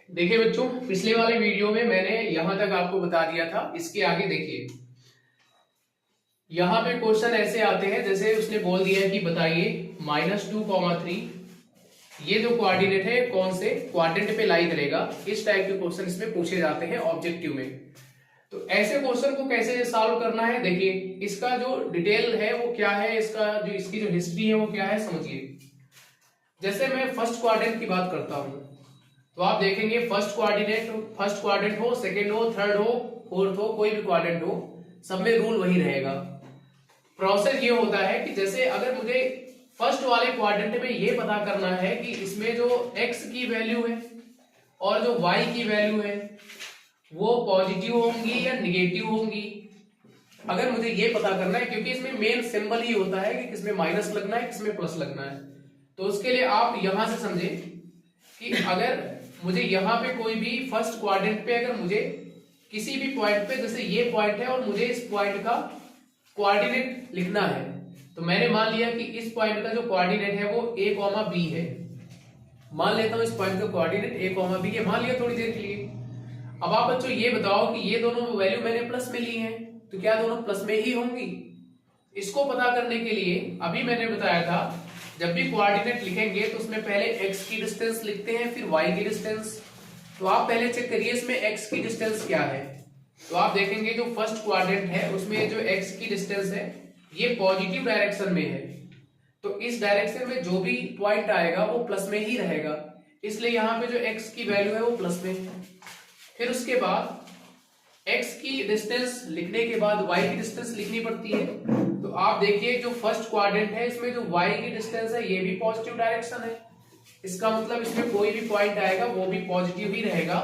देखिए बच्चों, पिछले वाले वीडियो में मैंने यहां तक आपको बता दिया था। इसके आगे देखिए, यहां पे क्वेश्चन ऐसे आते हैं जैसे उसने बोल दिया है कि बताइए -2,3 ये जो कोऑर्डिनेट है कौन से क्वाड्रेंट पे लाई करेगा। इस टाइप के क्वेश्चन इसमें पूछे जाते हैं ऑब्जेक्टिव में। तो ऐसे क्वेश्चन को कैसे सॉल्व करना है, देखिए इसका जो डिटेल है वो क्या है, इसकी जो हिस्ट्री है वो क्या है, समझिए। जैसे मैं फर्स्ट क्वाड्रेंट की बात करता हूं तो आप देखेंगे फर्स्ट क्वाड्रेंट हो, सेकेंड हो, थर्ड हो, फोर्थ हो, कोई भी क्वाड्रेंट हो, सब में रूल वही रहेगा। प्रोसेस ये होता है कि जैसे अगर मुझे फर्स्ट वाले क्वाड्रेंट में ये पता करना है कि इसमें जो x की वैल्यू है और जो y की वैल्यू है वो पॉजिटिव होंगी या निगेटिव होंगी, अगर मुझे ये पता करना है, क्योंकि इसमें मेन सिंबल ही होता है कि किसमें माइनस लगना है किसमें प्लस लगना है। तो उसके लिए आप यहां से समझे कि अगर मुझे यहां पे कोई भी फर्स्ट क्वाड्रेंट पे अगर मुझे किसी भी पॉइंट पे, जैसे ये पॉइंट है और मुझे इस पॉइंट का कोऑर्डिनेट लिखना है, तो मैंने मान लिया कि इस पॉइंट का जो कोऑर्डिनेट है वो a, b है। मान लेता हूं इस पॉइंट का कोऑर्डिनेट a, b है, मान लिया थोड़ी देर के लिए। अब आप बच्चों ये बताओ कि ये दोनों वैल्यू मैंने प्लस में ली है, तो क्या दोनों प्लस में ही होंगी? इसको पता करने के लिए अभी मैंने बताया था, जब भी कोऑर्डिनेट लिखेंगे तो उसमें पहले x की डिस्टेंस लिखते हैं फिर y की डिस्टेंस। तो आप पहले चेक करिए इसमें x की डिस्टेंस क्या है। तो आप देखेंगे जो फर्स्ट क्वाड्रेंट है उसमें जो x की डिस्टेंस है ये पॉजिटिव डायरेक्शन में है, तो इस डायरेक्शन में जो भी पॉइंट आएगा वो प्लस में ही रहेगा, इसलिए यहाँ पे जो x की वैल्यू है वो प्लस में है। फिर उसके बाद x की डिस्टेंस लिखने के बाद y की डिस्टेंस लिखनी पड़ती है। तो आप देखिए जो फर्स्ट क्वाड्रेंट है इसमें जो y की डिस्टेंस है ये भी पॉजिटिव डायरेक्शन है, इसका मतलब इसमें कोई भी पॉइंट आएगा वो भी पॉजिटिव ही रहेगा।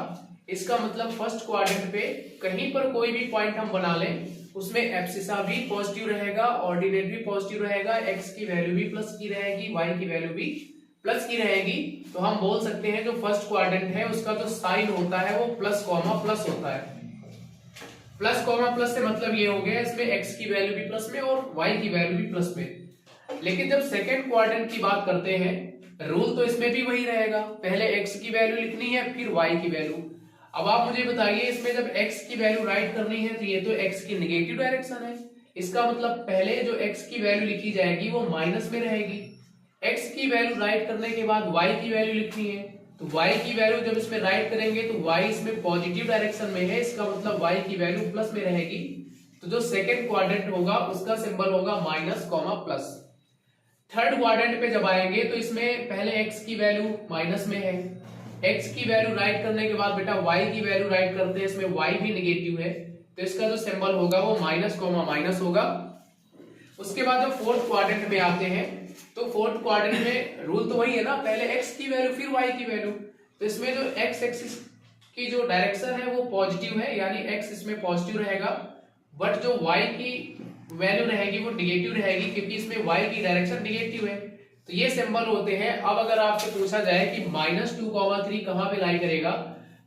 इसका मतलब फर्स्ट क्वाड्रेंट पे कहीं पर कोई भी पॉइंट हम बना लें उसमें एब्सिसा भी पॉजिटिव रहेगा, ऑर्डिनेट भी पॉजिटिव रहेगा, x की वैल्यू भी प्लस की रहेगी, y की वैल्यू भी प्लस की रहेगी। तो हम बोल सकते हैं जो फर्स्ट क्वाड्रेंट है उसका जो साइन होता है वो प्लस कॉमा प्लस होता है। प्लस कॉमा प्लस से मतलब ये हो गया इसमें x की वैल्यू भी प्लस में और y की वैल्यू भी प्लस में। लेकिन जब सेकेंड क्वाड्रेंट की बात करते हैं रूल तो इसमें भी वही रहेगा, पहले x की वैल्यू लिखनी है फिर y की वैल्यू। अब आप मुझे बताइए इसमें जब x की वैल्यू राइट करनी है तो ये तो x की नेगेटिव डायरेक्शन है, इसका मतलब पहले जो x की वैल्यू लिखी जाएगी वो माइनस में रहेगी। x की वैल्यू राइट करने के बाद y की वैल्यू लिखनी है, तो y की वैल्यू जब इसमें राइट करेंगे तो y इसमें पॉजिटिव डायरेक्शन में है, इसका मतलब y की वैल्यू प्लस में रहेगी। तो जो सेकेंड क्वाड्रेंट होगा उसका सिंबल होगा minus comma plus. Third quadrant पे जब आएंगे तो इसमें पहले x की वैल्यू माइनस में है, x की वैल्यू राइट करने के बाद बेटा y की वैल्यू राइट करते हैं, इसमें y भी नेगेटिव है तो इसका जो सिंबल होगा वो माइनस कॉमा माइनस होगा। उसके बाद जब फोर्थ क्वाड्रेंट में आते हैं तो फोर्थ क्वाड्रेंट में रूल तो वही है ना, पहले x की वैल्यू फिर y की वैल्यू। तो इसमें जो x एक्सिस की जो डायरेक्शन है वो पॉजिटिव है, यानी x इसमें पॉजिटिव रहेगा, बट जो y की वैल्यू रहेगी वो निगेटिव रहेगी क्योंकि इसमें y की डायरेक्शन निगेटिव है। तो ये सिंबल होते हैं। अब अगर आपसे पूछा जाए कि -2,3 कहां पे लाई करेगा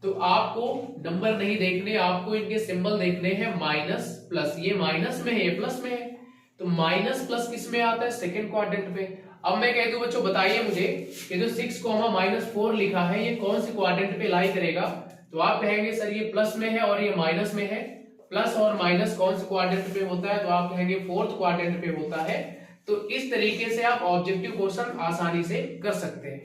तो आपको नंबर नहीं देखने, आपको इनके सिंबल देखने हैं माइनस प्लस। ये माइनस में है ये प्लस में है, तो माइनस प्लस किस में आता है? सेकंड क्वाड्रेंट पे। अब मैं कह दूं बच्चों बताइए मुझे कि जो 6,-4 लिखा है ये कौन से क्वाड्रेंट पे लाई करेगा? तो आप कहेंगे सर ये प्लस में है और ये माइनस में है, प्लस और माइनस कौन से क्वाड्रेंट पे होता है? तो आप कहेंगे फोर्थ क्वाड्रेंट पे होता है। तो इस तरीके से आप ऑब्जेक्टिव क्वेश्चन आसानी से कर सकते हैं।